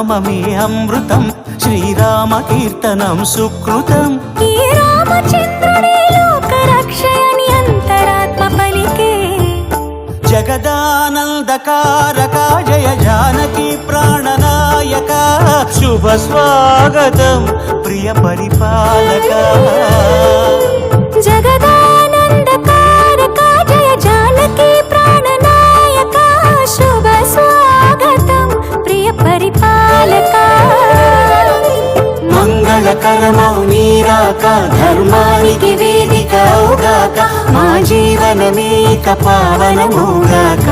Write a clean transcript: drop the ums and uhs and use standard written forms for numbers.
నామమే అమృతం, శ్రీరామ కీర్తనం సుకృతం. ఈ రామచంద్రుడే లోక రక్షయని అంతరాత్మ పలికే. జగదానందకారక జయ జానకి ప్రాణనాయక, శుభ స్వాగతం ప్రియ పరిపాలక. జగదానందకారక జయ జానకి ప్రాణనాయక, శుభ స్వాగతం ప్రియ పరిపాలక. మంగళకరమౌ నీరాక, ధర్మానికి వేదిక అవుగాక, మా జీవనమేక పావనమౌగాక.